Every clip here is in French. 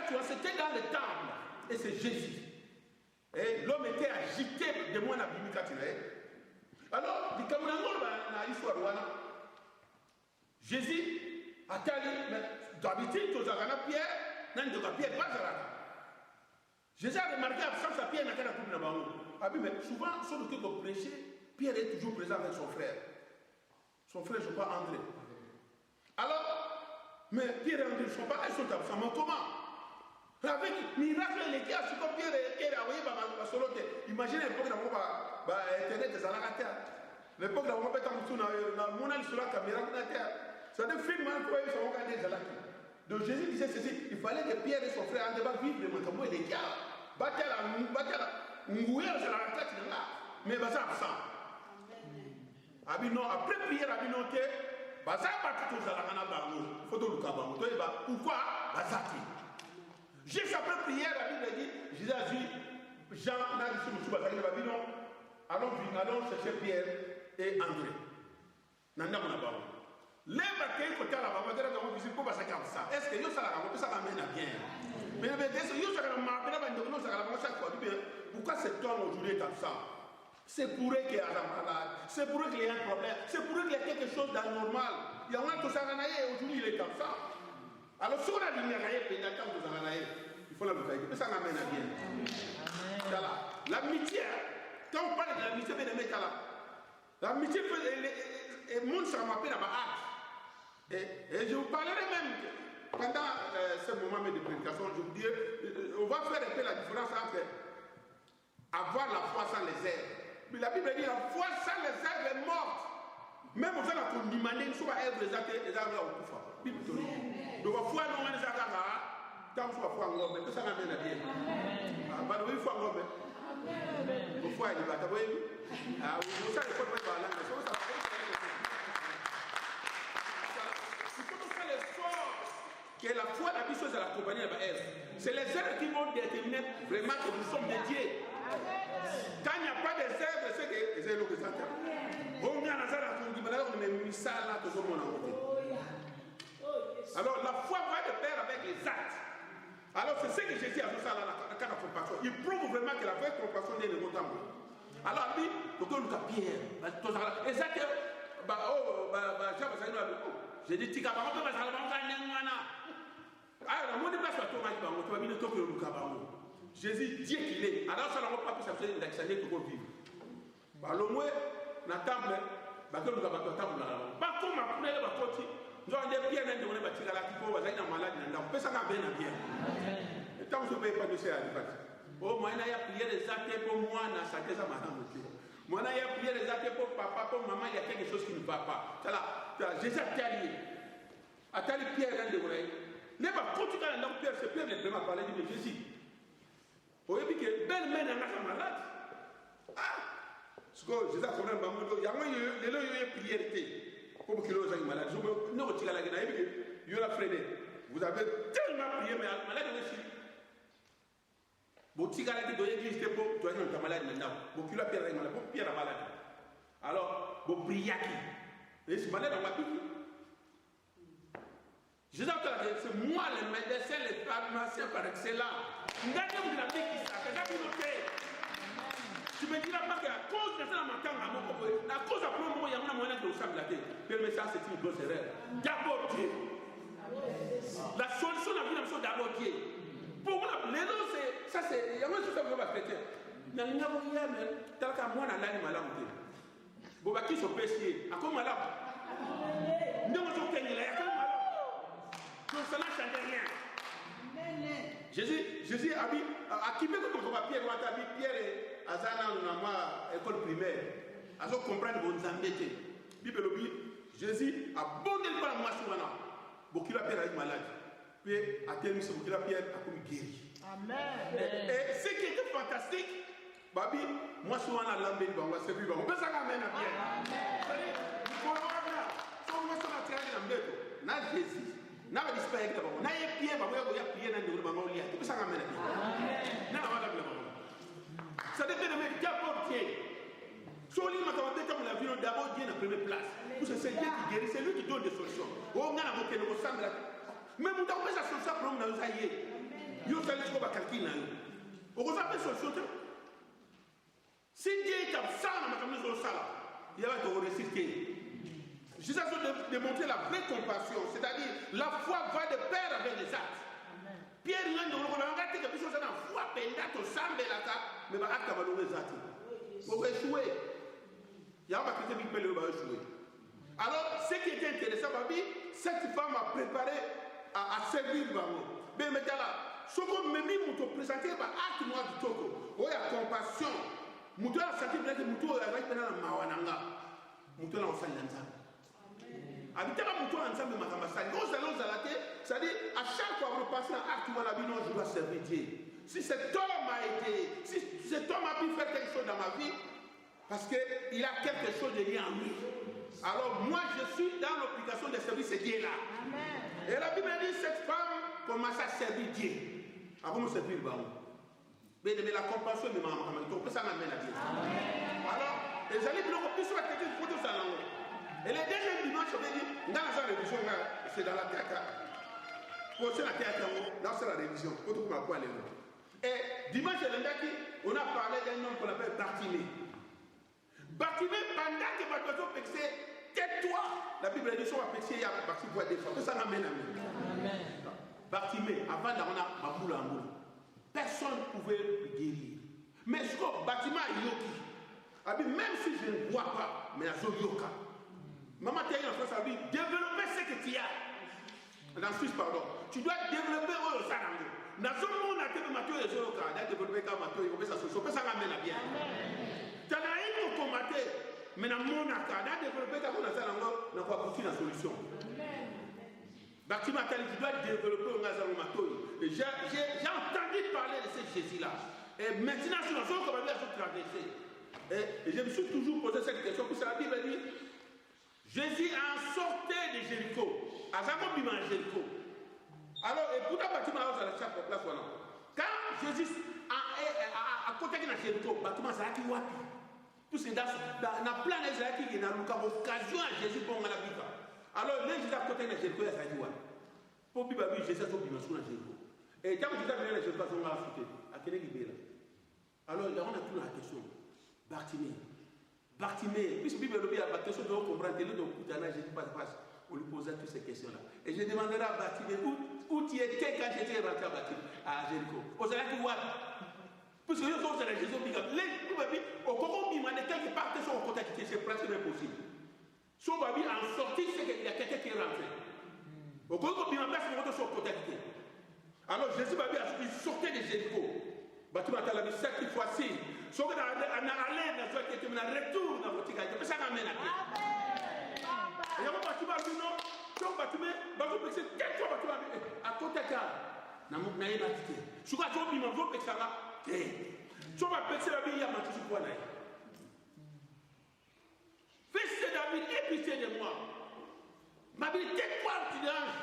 tu vois, c'était dans le temple. Et c'est Jésus. Et l'homme était agité de moi dans la Bible. Alors, Jésus a dit, d'habitude, tu as Pierre, non, tu as Pierre, pas Jésus a remarqué l'absence de Pierre dans la coupe de la mais souvent, sur le truc de prêcher, Pierre est toujours présent avec son frère. Son frère, je crois, André. Alors, mais Pierre et André ne sont pas, ils sont absents. Mais comment? Avec miracle, les gars, c'est comme Pierre et envoyé par solo. Imaginez l'époque où on va Internet des alacataires. L'époque où on va être en monnaie sur la caméra. C'est-à-dire, film, ils sont regardés des alacataires. Donc Jésus disait ceci, il fallait que Pierre et son frère André vivent le moment où les gars, battaient la ngouille, c'est la tête de là. Mais ils sont absents. Après prière, abinoté, baza battu tous à la gana bango, photo du cabango. Pourquoi bazati? Juste après prière, la Bible dit, Jésus a dit, Jean n'a dit sur le bazaki de Babylone, allons chercher Pierre et André. Nanda mon abou. Les batailles côté à la baba de la gamme visite pour bazaki comme ça. Est-ce que yo ça la gamme ça ramène à bien? Mais yo ça la marque là, nous ça la gamme chaque fois. Pourquoi cet homme aujourd'hui est absent? C'est pour eux qu'il y a un malade, c'est pour eux qu'il y a un problème, c'est pour eux qu'il y a quelque chose d'anormal. Il y a un tout ça aujourd'hui il est comme ça. Alors sur la ligne il faut la bataille, mais ça m'amène à bien. L'amitié, quand on parle de l'amitié, l'amitié fait le monde ça m'appelle à ma hâte. Et je vous parlerai même pendant ce moment de prédication, je vous dirai, on va faire un peu la différence entre avoir la foi sans les ailes. Mais la Bible dit la foi sans les ailes est morte. Même aux gens qui ont demandé une fois à les arbres au coup. Bible dit. Donc la foi non les arbres tant soit foi en l'homme, que ça m'amène à bien. Ah, oui, foi en l'homme. La foi est libérée. Ah, vous savez quoi faire la langue. Il faut faire l'effort que la foi la vie à la compagnie de elle. C'est les œuvres qui vont déterminer vraiment que nous sommes dédiés. Quand il n'y a pas des œuvres, c'est que les œuvres que ça on vient à la on met ça là, tout le monde en côté. Alors la foi va de pair avec les actes. Alors c'est ce que Jésus a fait ça dans la compassion. Il prouve vraiment que la vraie compassion est le montant. Alors lui, pour que nous Pierre, et ça que j'ai dit tika ba ko ba sala ba ka nengwana. Ah, la mode place to ma ba ko ba bi to ko lu ka ba. Jésus dit qu'il est. Alors ça n'a pas pu s'appeler d'accéder pour vivre. Bah le moins na table ba ko lu ka ba to table là. Ba ko ma ko le ba ko ti. Nous avons des pierres dans le bâtiment là qui peuvent être malade dans le ça va bien bien. Et tant que je ne paye pas de ça à l'effet. Oh, moi, il y a prié les actes pour moi, na ça que ça m'a rendu. Moi, il y a prié les actes pour papa, pour maman, il y a quelque chose qui ne va pas. C'est là, Jésus a talié. A talié Pierre dans le oreilles. Les va continuer à l'homme Pierre, c'est Pierre qui vraiment parler de Jésus. Vous voyez que belle mère n'a pas malade. Ah! Ce que Jésus a compris, il y a une prière. Pour qu'il ait malade, je ne retire la gueule, il y a freiné. Vous avez tellement prié, mais malade aussi. Vous tirez la gueule de l'église, vous avez un malade maintenant. Vous qu'il a Pierre malade, vous Pierre malade. Alors, vous priez qui? Et ce malade, on va piquer. Jésus a dit, c'est moi le médecin, le pharmacien par excellence. Regardez-vous la vie qui s'appelle, la communauté. Tu me diras pas qu'à cause de ça, à cause de ça, il y a un moyen de le savoir. Mais ça, c'est une grosse erreur. D'abord Dieu. La solution à la vie, c'est d'abord Dieu. Pour moi, les deux, c'est ça, c'est. Il y a un truc que je vais faire. Il y a un truc que je vais faire. Bon, qui sont péchés? À quoi malade? Non, je ne sais pas. Donc, ça n'a changé rien. Jésus a dit, à qui peut qu'on va Pierre, Pierre et Azana, dans l'école primaire, à ce comprendre vos embêtés. Bible dit, Jésus a bon de la moisson maintenant. Bokila Pierre a eu malade. Puis, à terme, c'est Bokila Pierre a comme guéri. Amen. Et ce qui était fantastique, Babi, moi, souvent, à l'ambé, on va se vivre. On peut s'en amener à Pierre. Amen. Il faut voir là. Si on va s'en attirer à l'ambé, on a Jésus. Na ba dispaye ka ba na ye pie ba boya boya pie na nduru ba ngoli ya to sanga mena na na wala bla ba ça dépend de mes d'abord Dieu soli ma ka tete la vie d'abord Dieu na première place pour c'est Dieu qui guérit c'est lui qui donne des solutions o ngana mo kene ko sambla mais mu daw pesa solution problème na usaye Yo sali ko ba calcul na yo. O ko ça fait solution. Si Dieu t'a ça na makamno zo sala, il va te réciter. Jésus a démontré la vraie compassion, c'est-à-dire la foi va de pair avec les actes. Pierre n'a pas dit que la foi pendant que sambe la cap, mais va acte va nous actes. Pour échouer, il y a pas que des people va échouer. Alors, ce qui était intéressant, cette femme a préparé à servir Bango. Mais maintenant, ce que même nous présenté par acte moi du toko, il y a compassion. Nous devons sentir que nous devons aller dans la mawananga. Nous devons faire l'ensemble. Habitez-la mouton ensemble, madame Massali. C'est-à-dire, à chaque fois que nous passons un acte, je dois servir Dieu. Si cet homme a été, si cet homme a pu faire quelque chose dans ma vie, parce qu'il a quelque chose de lié en lui. Alors, moi, je suis dans l'obligation de servir ce Dieu-là. Et la Bible dit cette femme commence à servir Dieu. Avant de servir Baou. Mais la compassion de maman, ça m'amène à Dieu. Alors, les amis, nous plus sur la tête de photo salon. Et le deuxième dimanche, on dit, dans la révision, c'est dans la tête. Pour la tête, dans la révision, pour tout le monde. Et dimanche, on a parlé d'un homme qu'on appelle Bartimée. Bartimée, pendant que Bartimée a pexé, tais-toi. La Bible dit, on va pexer, il y a Bartimée pour défendre. Ça m'amène à moi. Bartimée, avant d'avoir ma boule en boule, personne ne pouvait le guérir. Mais ce que Bartimée a yoki, même si je ne vois pas, mais il y a yoka. Maman t'a dit en France, elle dit, développer ce que tu as. En Suisse, pardon. Tu dois développer au Sanango. Dans ce monde, on a développé les autres cas. Développer comme Mathieu, il faut que ça se soit. Ça ramène à bien. Tu as eu pour combattre, mais dans mon cas, développer comme Sanango, on n'a pas abouti la solution. Bâtiment, tu dois développer au Sanango. J'ai entendu parler de ce Jésus-là. Et maintenant, sur la zone, on va dire à traverser. Et je me suis toujours posé cette question, parce que la Bible dit, Jésus en sortait de Jéricho. À Jacob, il m'a Jéricho. Alors, et pour la bâtiment, on a la place. Quand Jésus a côté de Jéricho, le bâtiment, c'est là qui wapi. Parce que dans la plan, c'est là qui est dans l'occasion à Jésus pour la vie. Alors, les Jésus à côté de Jéricho, il y a ça qui wapi. Pour que Jésus soit dimension à Jéricho. Et quand Jésus a venu à Jéricho, on va ajouter. À quel est alors, on a toujours la question. Bartimée, puisque la Bible a la question de comprendre, de Jésus passe, on lui posait toutes ces questions-là. Et je demanderai à Bartimée, où tu étais quand j'étais rentré à Jéricho? Au Sénat du Ouad. Puisque nous sommes à Jésus, au Coco Bimane, quelque part, ils sont au côté qui c'est presque impossible. Son babi en sortie, c'est qu'il y a quelqu'un qui est rentré. Au Coco Bimane, c'est au côté qui est. Alors Jésus babi a sorti de Jéricho. Bâtiment à la cette fois-ci. Si on a allé dans ce qui est un retour dans votre tigage, ça m'amène à bien. Il y a un bâtiment à l'union, donc bâtiment, c'est quelque bâtiment à côté de ça. N'a pas été. Si on a dit, il m'a dit que ça va. Si on va péter la vie, il y a ma petite poignée. Fils de David, aie pitié de moi. Ma vie, tais-toi, petit ange.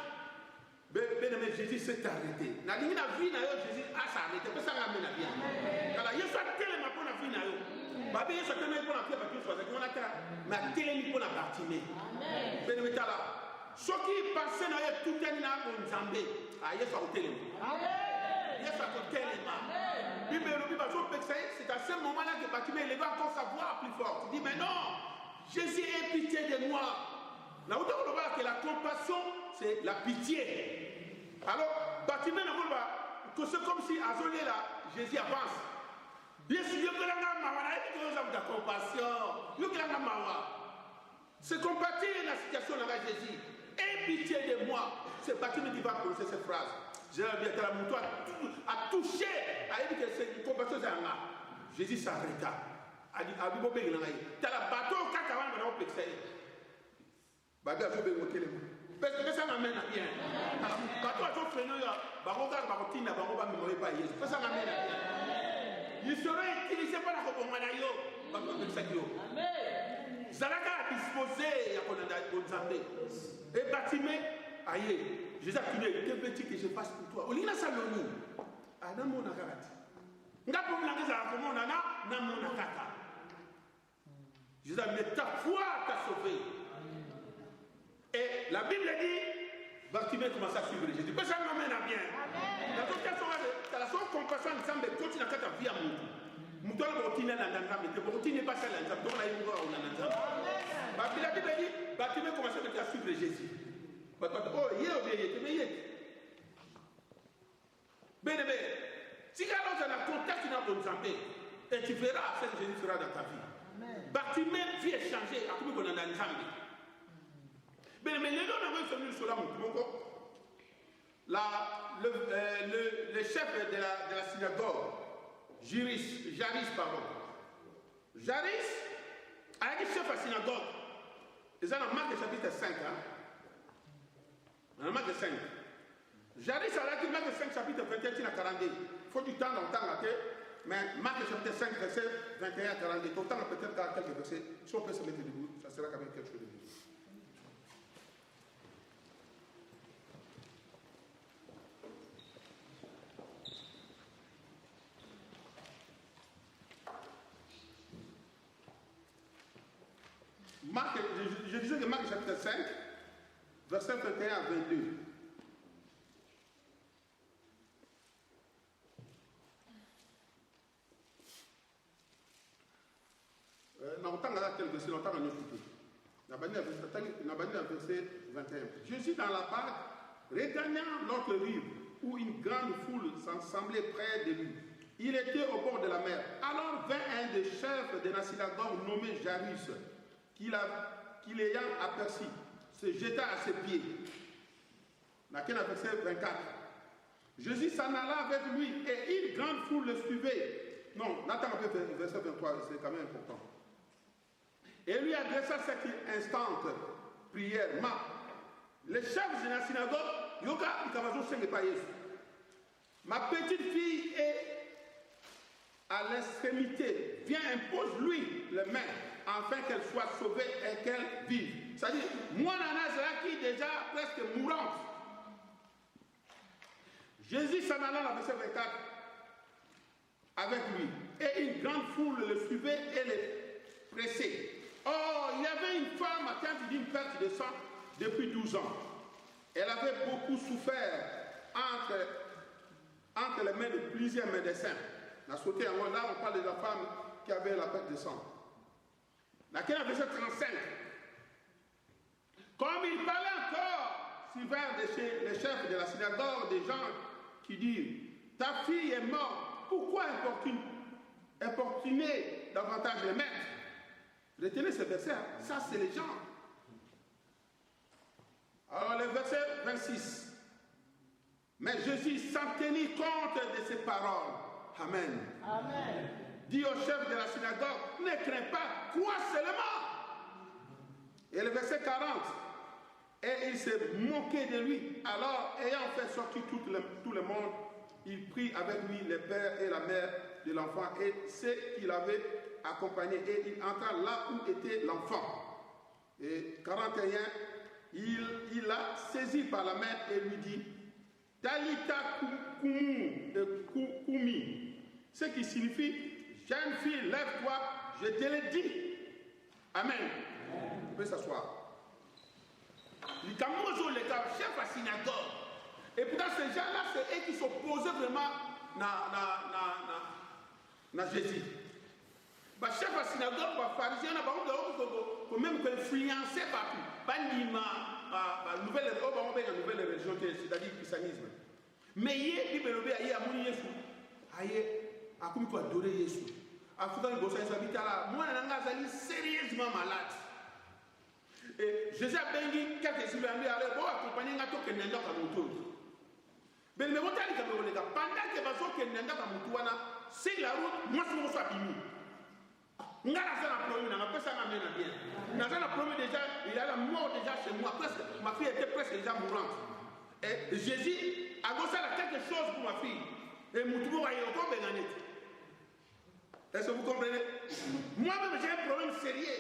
Mais Jésus s'est arrêté. La vie, Jésus a s'arrêté. Ça ramène à bien. Alors, il y a ça tellement pour la vie. Babi, il y a ça tellement pour la vie. Mais tellement pour la Bartimée. Mais là, ceux qui passaient dans tout le temps en Zambé, il y a ça au tellement. Il y a ça au tellement. C'est à ce moment-là que Bartimée va encore sa voix plus forte. Il dit, mais non, Jésus ait pitié de moi. Là où on voit que la compassion, c'est la pitié. Alors, Bartimée n'a pas que c'est comme si à Zolé là, Jésus avance. Bien sûr, il y a la compassion. C'est compatir la situation avec Jésus. Aie pitié de moi. C'est Bartimée qui va prononcer cette phrase. La mouton a touché. A dit que c'est une compassion, c'est un gars. Jésus s'arrêta. A dit, a dit, t'as la bateau au cacavan, mais on peut essayer. Babi a joué au téléphone. Parce que ça m'amène à bien. Bateau a joué freiner, baroka, barotina, baroba, mais pas hier. Ça m'amène à bien. Il serait utilisé par la Rokomanayo. Bateau avec ça. Amen. Zalaka a disposé à Zambé. Et Bartimée, aïe, Jésus a dit, il est petit que je fasse pour toi. Olina Saloni. Anamo Nakarati. Ngapo Mlangaza, comment on a Namo Nakata. Jésus a dit, ta foi t'a sauvé. Et la Bible dit, Bartimée commence à suivre Jésus. Ça m'amène à bien. La question est otina na nzambe te otina pas ça la nzambe donc la yingo on na nzambe ba bila Bible dit ba tu veux commencer à suivre Jésus ba oh yé obéir mais yé bien aimé si alors ça na contact dans ton nzambe et tu verras ce que Jésus fera dans ta vie ba tu même vie changer à tout qu'on a dans nzambe bien aimé les gens n'ont pas fait cela mon le chef de la synagogue Jaris, pardon. Jaris a été chef de la synagogue. Et ça dans Marc chapitre 5. Dans Marc 5. Jaris a été Marc 5 chapitre 21 à 42. Il faut du temps longtemps là, mais Marc chapitre 5 verset 21 à 42. Autant peut-être dans quelques versets. Si on peut se mettre debout, ça sera quand même quelque chose de bien. Marc, je disais que Marc chapitre 5, verset 21 à 22. Verset 21. Jésus dans la barque, regagnant l'autre rive, où une grande foule s'assemblait près de lui. Il était au bord de la mer. Alors vint un des chefs de la synagogue nommé Jairus, qui l'ayant aperçu, se jeta à ses pieds. Laquelle verset 24. Jésus s'en alla avec lui et une grande foule le suivait. Non, n'attends pas verset 23, c'est quand même important. Et lui adressa cette instante prière. Le chef de la synagogue, Yoga Ikavazo Sengepa Yesu. Ma petite fille est à l'extrémité. Viens, impose-lui les mains afin qu'elle soit sauvée et qu'elle vive. C'est-à-dire, moi, Nana Zaki, déjà presque mourante. Jésus s'en alla dans le verset 24 avec lui. Et une grande foule le suivait et le pressait. Oh, il y avait une femme atteinte d'une perte de sang depuis 12 ans. Elle avait beaucoup souffert entre les mains de plusieurs médecins. Là, on parle de la femme qui avait la perte de sang. Laquelle avait verset 35. Comme il parlait encore, suivant les chefs de la synagogue, des gens qui disent, ta fille est morte, pourquoi importuner davantage les maîtres? Retenez ce verset, ça c'est les gens. Alors le verset 26. Mais Jésus s'en tenit compte de ces paroles. Amen. Amen. Dit au chef de la synagogue, ne crains pas, crois seulement. Et le verset 40. Et il s'est moqué de lui. Alors, ayant fait sortir tout le monde, il prit avec lui le père et la mère de l'enfant et ceux qui l'avaient accompagné. Et il entra là où était l'enfant. Et 41, il l'a saisi par la main et lui dit, Talita Kumi, ce qui signifie, jeune fille, lève-toi, je te l'ai dit. Amen. Vous pouvez s'asseoir. Les Camerounais, les chefs à synagogue. Et pourtant, ces gens-là, c'est eux qui s'opposaient vraiment à Jésus. Les chefs à synagogue, les pharisiens, ils même influencés partout. La nouvelle religion, c'est-à-dire le christianisme. Mais il y a des gens qui ont dit qu'il faut adorer Jésus. Moi, je suis sérieusement malade. Et Jésus a béni quelques jours, il a accompagné un peu de temps à mon mais pendant que c'est la route, moi je suis abîmé. Je suis déjà, il a la mort déjà chez moi. Ma fille était presque déjà mourante. Et Jésus a gossé quelque chose pour ma fille. Et Moutoubou va y encore béganer. Est-ce que vous comprenez? Moi-même j'ai un problème sérieux.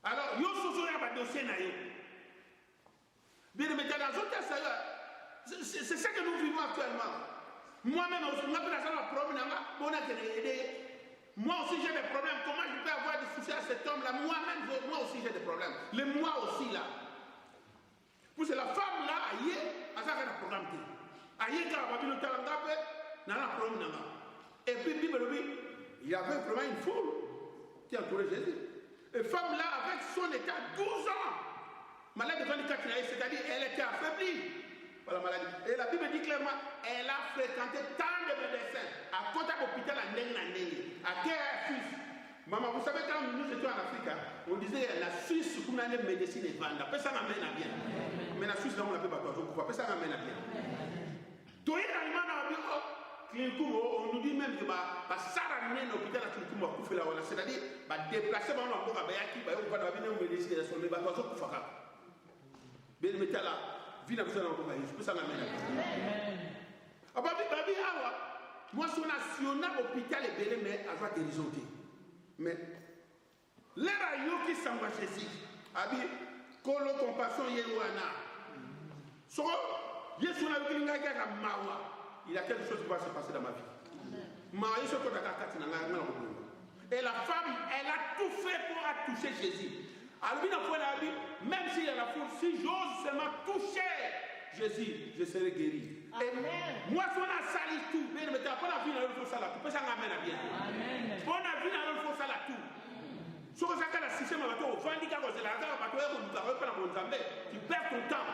Alors, yo soso ya ba dossier na yo. Bien mais dans autres c'est ça que nous vivons actuellement. Moi-même aussi, moi aussi j'ai des problèmes. Comment je peux avoir des soucis à cet homme-là? Moi-même, moi aussi j'ai des problèmes. Les moi aussi là. Pour que la femme là, aïe, à ça fait un programme. Aïe, quand on va dire le talent d'appel, n'a pas problème. Et puis, Bible, il y avait vraiment une foule qui entourait Jésus. Et femme là, avec son état, 12 ans, malade de 24 ans, c'est-à-dire elle était affaiblie par la maladie. Et la Bible dit clairement, elle a fréquenté tant de médecins. À côté de l'hôpital, à Suisse. Maman, vous savez, quand nous étions en Afrique, on disait la Suisse, comme on a une médecine et vendre. Après ça, on amène à bien. Mais la Suisse, on n'a pas de quoi. Après ça, on amène à bien. On nous dit même que Sarah n'est pas l'hôpital à Tulkumba, c'est-à-dire déplacer mon amour à Bayaki, on va venir au médecin et son évacuation pour faire. Bien, mais là, vie n'a besoin d'encore, je peux ça m'amener. Ah, babi, moi, je suis national hôpital et belé, mais à droite horizonté. Mais, l'air à Yoki Samba Jésus, Abi, Kolo Compassion Yerouana. So, Yesu n'a vu qu'il a Mawa. Il y a quelque chose qui va se passer dans ma vie. Et la femme, elle a tout fait pour toucher Jésus. Même s'il y a la foule, si j'ose seulement toucher Jésus, je serai guéri. Amen. Moi, si on a sali tout, mais on a vu dans le faux salatou, peut-être qu'on amène bien. On a vu dans le faux salatou. Si on a la système, on va faire tu perds ton temps.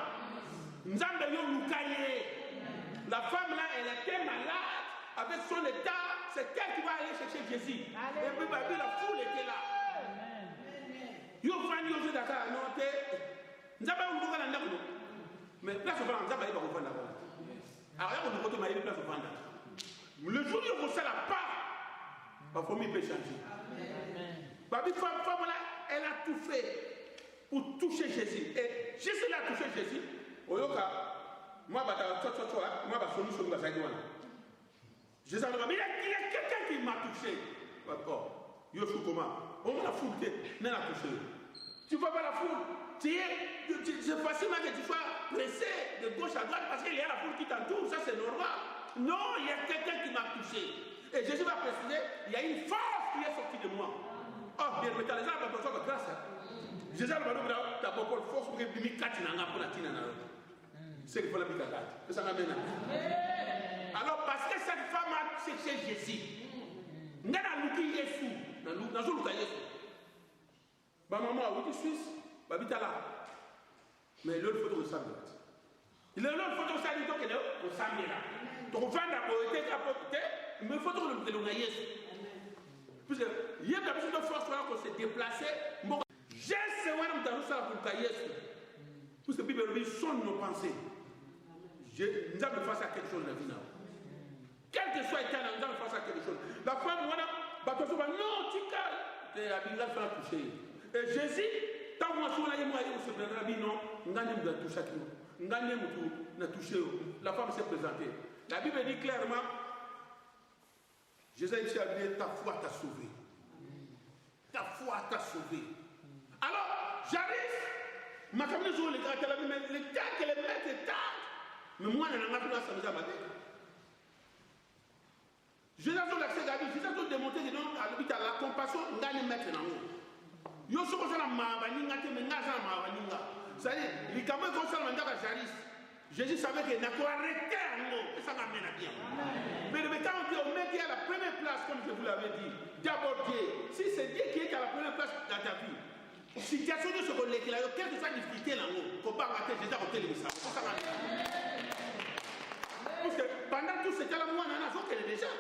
La femme là, elle était malade avec son état. C'est elle qui va aller chercher Jésus. Et puis la foule était là. Mais place au vent, nous avons pas alors on nous place au vent. Le jour où on la part, la famille peut changer. La femme là, elle a tout fait pour toucher Jésus. Et Jésus a touché Jésus. Moi, je il y a quelqu'un qui m'a touché. On m'a touché. Tu ne vois pas la foule. C'est facilement que tu sois pressé de gauche à droite parce qu'il y a la foule qui t'entoure. Ça, c'est normal. Non, il y a quelqu'un qui m'a touché. Et Jésus va préciser, il y a une force qui est sortie de moi. Oh, bien, mais tu as les gens qui ont grâce. Jésus a dit, tu as beaucoup de force pour que tu aies c'est qu'il faut la vie de ça m'amène. Alors, parce que cette femme a cherché Jésus, n'a pas lu Jésus, n'a pas lu Jésus. Ma maman a dit Suisse, ma vie est là. Mais l'autre photo, c'est ça. L'autre photo, c'est ça. Donc, on s'en est là. Donc, on va d'abord être apporté, mais il faut que l'on aille. Parce qu'il y a besoin de force pour se déplacer. J'ai ce qu'on a dans ça pour Kaïs. Pour ce Bible, sont nos pensées. Nous avons face à quelque chose dans la vie. Quel que soit l'état, nous avons face à quelque chose. La femme, non, tu calmes. Et la Bible va toucher. Et Jésus, tant que moi, je suis non, nous avons touché. Nous avons touché. La femme s'est présentée. La Bible dit clairement, Jésus a dit, ta foi t'a sauvé. Ta foi t'a sauvé. Alors, j'arrive. Ma famille joue les gars, les gars qui les mettent les tards. Mais moi, je n'ai pas pu s'amuser à ma tête. Je n'ai pas l'accès à la vie. Je n'ai pas démontré que la compassion, on va les mettre dans nous. Yo so ko sala mabaninga te menga sa mabaninga. C'est-à-dire, les camarades comme ça mandaka Jaris. Jésus savait qu'il n'a pas arrêté à nous. Et ça m'amène à bien. Mais quand on met Dieu à la première place, comme je vous l'avais dit, d'abord Dieu. Si c'est Dieu qui est à la première place dans ta vie, situation de ce qu'on est là, quelle que soit la difficulté là, qu'on va rater, Jésus a raté le message. Parce que pendant tout ce temps-là, moi, je n'ai pas déjà.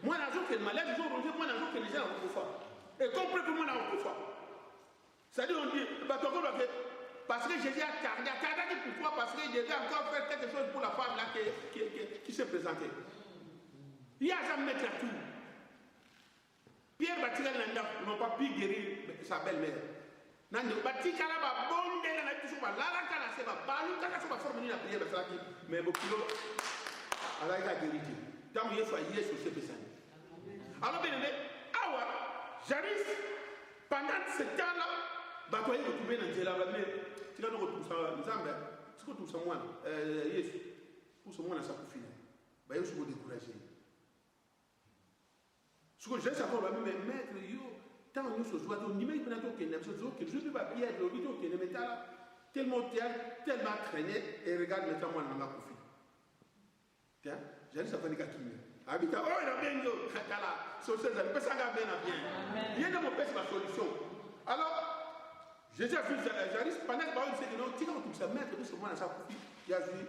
Moi, je n'ai pas malade, moi, je n'ai déjà et comprenez pour moi, je n'ai pas. C'est-à-dire, on dit, parce que Jésus a tardé. Pourquoi? Parce qu'il devait encore faire quelque chose pour la femme là qui s'est présentée. Il n'y a jamais mettre à tout. Pierre Batirel n'a pas pu guérir sa belle-mère. Nando Batikala va bonde na biso ba lala kala se ba balu kala se ba former la prière ba qui mais beaucoup ala ka guérité. Tant Yesu a Yesu se pesani. Alors bien aimé, awa Jaris pendant ce temps-là, bah toi il retrouvé dans Dieu là mais tu vas nous retrouver ça Nzambe, ce que tout ça moi Yesu pour ce moi ça pour finir. Bah Yesu vous décourager. Ce que j'ai savoir mais maître yo tant nous se joie donc n'imagine pas que je ne peux pas bien le vidéo qui est métal tellement traîné et regarde maintenant moi dans ma profil. Tiens, J'ai dit ça fait des kakimé. Habita, oh, il a bien dit, Kakala, sur ces amis, ça va bien, bien. Il y a mon père, c'est la solution. Alors, Jésus a vu, j'arrive, pendant que il s'est dit, non, tu vas tout ça, mettre tout ce monde à sa profit. Il a vu,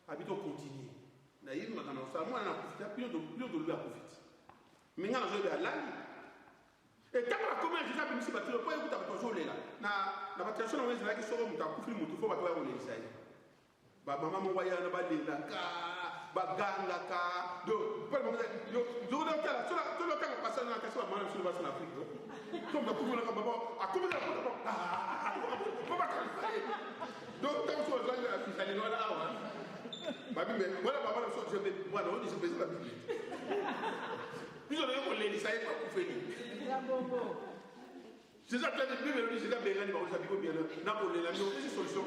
habitons continuer. Naïf, maintenant, ça, moi, on a profité, puis on de lui a profité. Mais quand on a là, et tant que comment Jésus a pu se battre, il faut écouter ton jour là. Na battation, on va dire que sur mon temps, il faut pas voir les Isaïe. Maman m'a envoyé un balai là, baganga ka, do, pas le moment, yo, je vous donne là, tout le temps on passe dans la question, moi je suis passé en Afrique. Comme la coupe là, maman, à combien la coupe là, comment ça donc tant que je vais là, ça les doit là, ma bible, voilà maman la chose, je vais, moi non, je vais la bible. Puis on a eu les Isaïe pas pour faire. C'est ça que la Bible dit, c'est ça que les gens disent bien là, n'a pas les amis, c'est solution.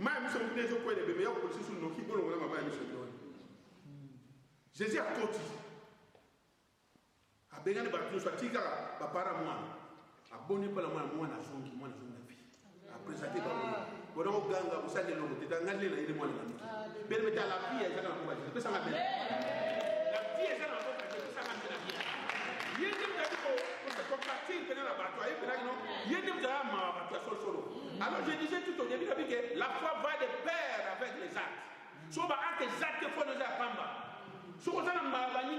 Même si on est au coin des bébés, on peut se souvenir qu'il faut le voir ma Jésus a côté. A bien de battre soit tigara, papa à moi. A bonné pour la moi na son qui moi na son vie. A présenté par moi. Bon on ganga vous savez l'homme t'es dans l'année là il est moi na vie. Ben mettre la vie elle ça na combattre. Que ça m'a bien. La vie elle ça na combattre, ça m'a bien. Il est même d'accord pour combattre pendant la bataille, pendant non. Il est même déjà ma bataille solo. Alors je disais tout au début que la foi va de pair avec les actes. Si on a des actes, il faut nous faire pamba. Si on a des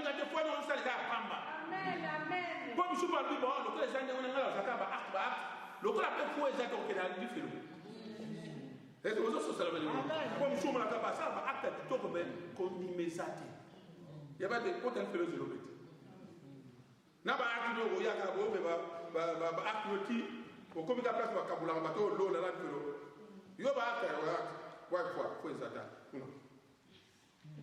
actes, il faut nous faire pamba. Amen, amen. Comme je vous dis, bon, le les gens on a acte, le coup la paix faut exact au Canada du film. Et c'est aussi ça le comme je vous la capa ça va acte tout comme comme immédiatement. Il y a pas de potentiel philosophe. Na ba acte no ya ka bo ba acte qui au comme la place va kabula bateau l'eau là là yo ba ka wa faut exact.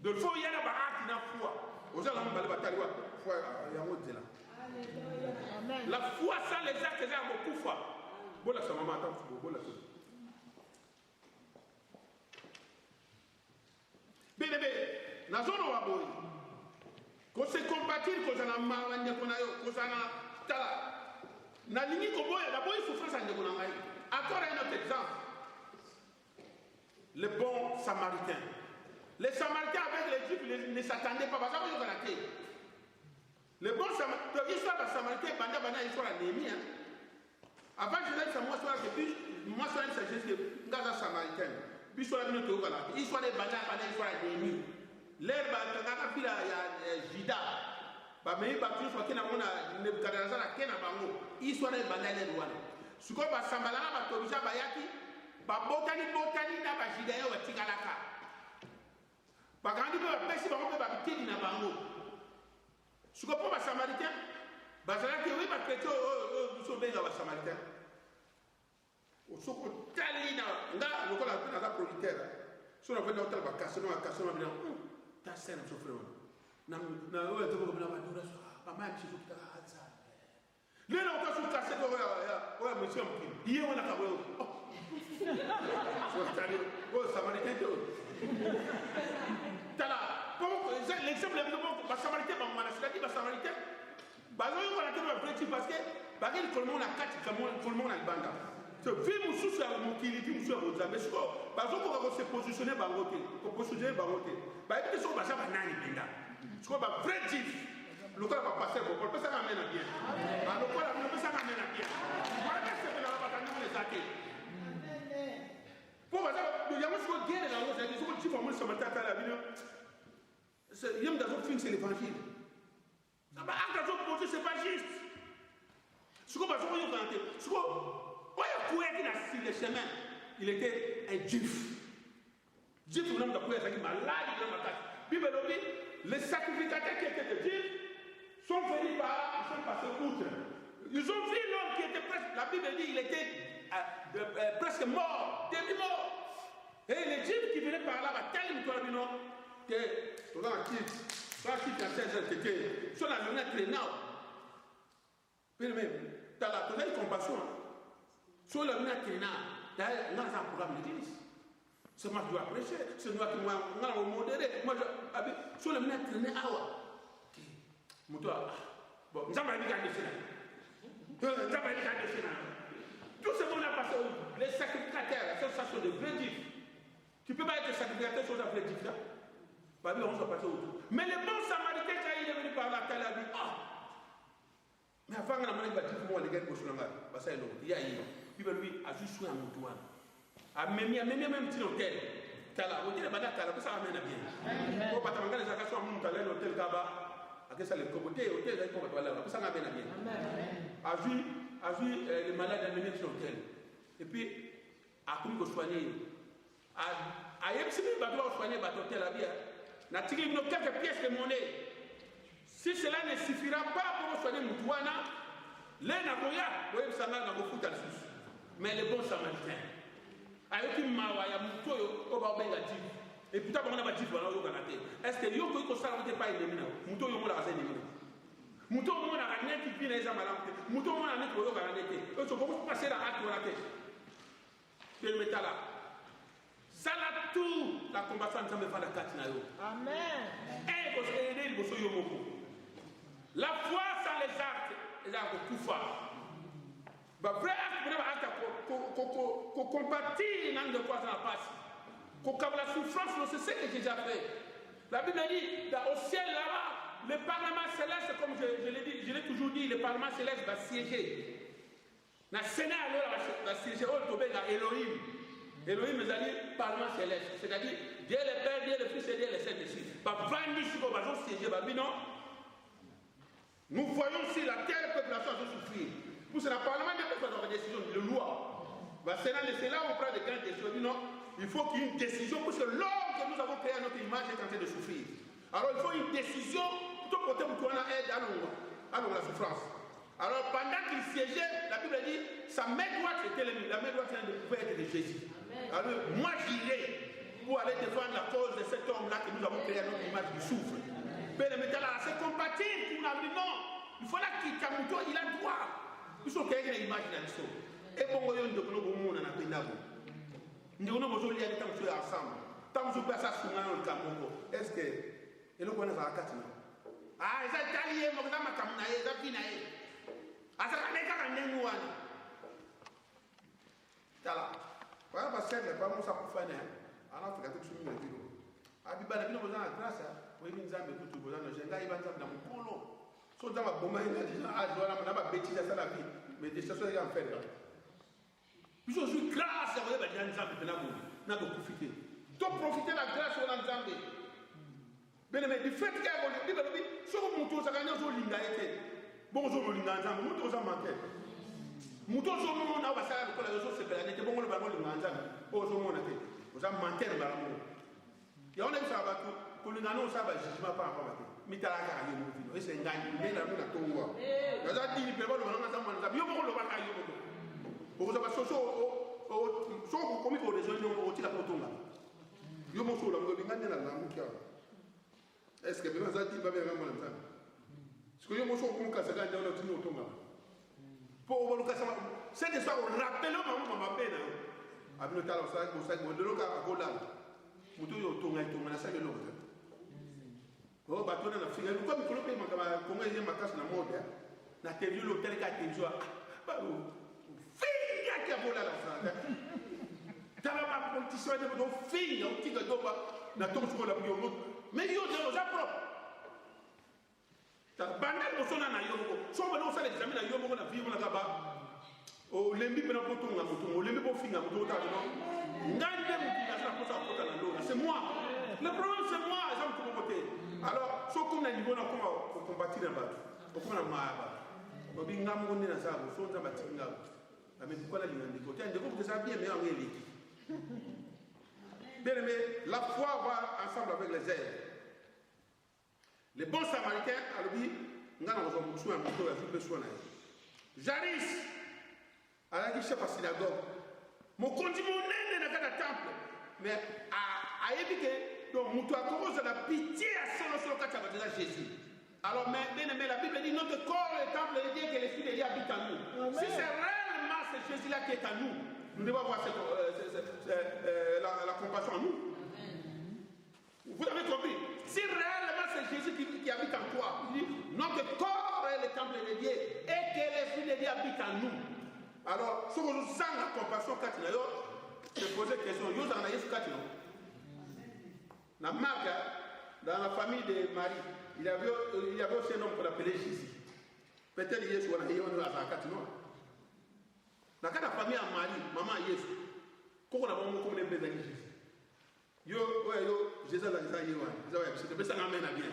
De faut y a ba acte na foi. Aux gens là ba tali wa foi ya mo dela. La foi sans les actes c'est beaucoup foi. Bon là ça maman attend bon là. Bene na zone wa boy. Ko se compatir ko sana mawanya ko na yo ko sana tala. Na lingi ko boy la boy souffrance ande ko na ngai. Encore un autre exemple. Le bon samaritain. Les samaritains avec les juifs ne s'attendaient pas parce que vous avez le bon samaritain, l'histoire de samaritain banda histoire de Néhémie. Avant je laisse moi soit depuis moi soit une sagesse que gaza samaritain. Puis soit une autre histoire de banda histoire de Néhémie. L'herbe kaka pila ya Jida. Ba me ba tu soit kina mona Nebukadnezar na kena bango. Histoire de banda le douane. Suko ba sambalana ba tobisha ba yaki ba botani na ba Jida yo tikalaka. Ba kandi ba pesi ba ko ba bitini na bango. Suko po ba samaritain ba zala ke oui ba keto so benga ba samaritain. O soko talina nga lokola na prolétaire. So na venda hotel ba kasino bina. Ta scène souffre na ouais to ko bina ba dura so ba ma chi futa haza. Le na ko su kase do ouais monsieur mki. Iye wona ka wewe. So tali o samaritain to. Tala pour l'exemple le bon ba samaritain ba mana c'est-à-dire ba samaritain ba zo ko la tellement vrai parce que ba quel tout le monde a quatre tout le monde a banda. So vi musu sa mukili vi musu a mais so ba zo ko se positionner ba ngote ko positionner ba ngote ba ete so ba sa ba nani benda so ba vrai diff le corps va passer bon pour ça ça amène bien ba le corps va ça amène bien voilà que c'est la batanie les athées pour ça il y a moi so guerre là on ça dit so diff on se mettre à la vie c'est yem dans film c'est l'évangile ça ba aka so poser c'est pas juste ce qu'on va so yo canter ce sur le chemin, il était un juif. Juif, le nom de Kouya, c'est malade, il est malade. Bible dit, les sacrificateurs qui étaient des juifs sont venus par, ils sont passés outre. Ils ont vu l'homme qui était presque, la Bible dit, il était presque mort, demi-mort. Et les juifs qui venaient par là, tellement de temps, que, regarde qui, dans 16 ans, c'était, sur la lunette traînant. Puis même, tu as une compassion. Sur le minute qui est là, il y a un programme de l'église. C'est moi qui dois prêcher, c'est moi qui dois modérer. Moi, sur le minute qui est là, bon, nous avons dit tout ce monde a passé, les sacrificateurs, ça sont des vrais juifs. Tu ne peux pas être sacrificateur sur un vrai juif là. Babi, on va passer autour. Mais le bon samaritain, quand il est venu par là, il a dit, ah, mais avant que la maladie va dire, les gars, il y a il va lui, a juste un mouton. A même petit hôtel. Tala, hôtel, ça amène à bien. Pour pas t'amener les actions à mon talent, hôtel Kaba, à que ça les cocoter, hôtel, ça amène à bien. A vu les malades amener sur l'hôtel. Et puis, à comment soigner. A yepsi, il va soigner l'hôtel à bien. N'a tiré quelques pièces de monnaie. Si cela ne suffira pas pour soigner Moutouana, les Nagoya, oui, ça n'a pas de sus. Mais les bons samaritains, avec une mawaya, Moutoyo, au Babengati, et putain, on a bâti pour l'eau canadé. Est-ce que Yoko ne pas une éminence? Moutoyo, on l'a rasé d'éminence. Moutoyo, on a rien qui vient les amalantes. Moutoyo, on a mis pour l'eau canadé. Eux sont beaucoup passés la hâte pour la tête. C'est le métal là. Ça l'a tout, la combattant, ça me fait la catinayo. Amen. Et vous aidez le bosso yomoko. La foi sans les actes tout fort. Bah, vrai acte, qu'on compatit dans de quoi ça passe. Qu'on capte la souffrance, c'est ce que j'ai déjà fait. La Bible dit, au ciel là-bas, le Parlement céleste, comme je l'ai toujours dit, le Parlement céleste va siéger. Le Sénat va siéger, Elohim. Elohim nous a dit Parlement céleste. C'est-à-dire, Dieu le Père, Dieu le Fils et Dieu le Saint-Esprit. Bah, vendu sur le bateau siéger, bah, non. Nous voyons si la terre population a souffrir. Pour cela, le Parlement ne peut pas avoir des décisions de loi. C'est là où on prend des grandes décisions. Non, il faut qu'il y ait une décision parce que l'homme que nous avons créé à notre image est en train de souffrir. Alors il faut une décision pour côté où on a aide à la souffrance. Alors pendant qu'il siégeait, la Bible dit sa main droite était la main droite pouvait être de Jésus. Alors moi j'irai pour aller défendre la cause de cet homme-là que nous avons créé à notre image qui souffre. Mais le métal là, c'est compatible. On a dit non. Il faut là qu'il il a droit. Il faut qu'il y ait une image là-dessus. Et bon, on a dit que nous avons fait ça. Nous avons fait ça ensemble. Tant que nous passons sur le Cameroun, est-ce que. Et nous connaissons la carte. Ah, ils ont taillé, ils ont fait ça, ils ont fait ça. Ah, ça va être un nouveau. Voilà. Voilà, parce que c'est pas mon sac pour faire. En Afrique, tout le monde est venu. Abiba, nous avons besoin de grâce. Oui, nous avons besoin de tout. Nous avons besoin de polo. So dans ma bombe, il a dit, ah, je vais pas bêtise à la vie. Mais des choses, il y a en fait. Je suis grâce à vous, il y a un exemple de l'amour. N'a pas profité. Donc, profiter de la grâce de l'ensemble. Mais du fait qu'il y a un livre, si vous montez, ça gagne au linga. Bonjour, linga, ensemble, montez aux amantés. Montez aux amantés, on va savoir que la chose c'est pénalité. Bon, on va voir linga ensemble. Aux amantés. Aux amantés, on va l'amour. Et on a eu ça, pour le gagnant, ça va jugement par rapport à ça. Mitala ka yo mo c'est ngani mena muna tongwa yaza dini pe balo ngana sama nza yo mo lo ba ka yo mo ko so so ko komi ko rezo no o tila ko tonga yo mo so la ngo ngani na la mukia est-ce que be za di ba be ngamo na nza parce que yo mo so ko ka sa ga ndalo tino tonga po o lo ka sama c'est de ça on rappelle mo ma pena abino tala sa mo de lo ka ko la muto yo tonga na sa lo oh, bah, on a fait un peu comme comment il y a ma casse dans le monde. Na te vu l'hôtel qui a été joué. Bah, fille qui a volé la France. T'as pas compétition de votre fille, on dit que doba, na tombe sur la bio. Mais il y a des gens propres. T'as bandé pour son ana yomo. Son bon, ça les examine à yomo, on a vu, on a gaba. Oh, l'embi pour la poton, la poton, oh, l'embi pour finir, on a non. N'allez pas c'est moi. Le problème, c'est moi, j'aime tout mon côté. Alors, ce qu'on a dit, on a combattu dans le bateau. On a marre. On a dit, on a dit, on a dit, on a dit, mais pourquoi la ligne de côté? On dit que ça bien, mais on est lié. Bien aimé, la foi va ensemble avec les ailes. Les bons samaritains, alors dit, on a besoin de soin. Jaris, elle a dit, chef à synagogue, mon conduit mon nez dans le temple, mais à éviter. Donc, nous avons la pitié à son quand tu as déjà Jésus. Alors, bien aimé, la Bible dit notre corps est le temple de Dieu que l'Esprit de Dieu habite en nous. Amen. Si c'est réellement ce Jésus-là qui est en nous, nous devons avoir la compassion en nous. Amen. Vous avez compris? Si réellement c'est Jésus qui habite en toi, il dit notre corps est le temple de Dieu et que l'Esprit de Dieu habite en nous. Alors, si vous sentez la compassion quand tu as posé une question, vous avez dit na marque dans la famille de Marie, il y avait aussi un homme qu'on appelait Jésus. Peut-être Jésus, on a dit, on a dans la famille à Marie, maman Jésus, comment on a vraiment les bébés Jésus. Yo, Jésus a dit, c'est ça amène à bien.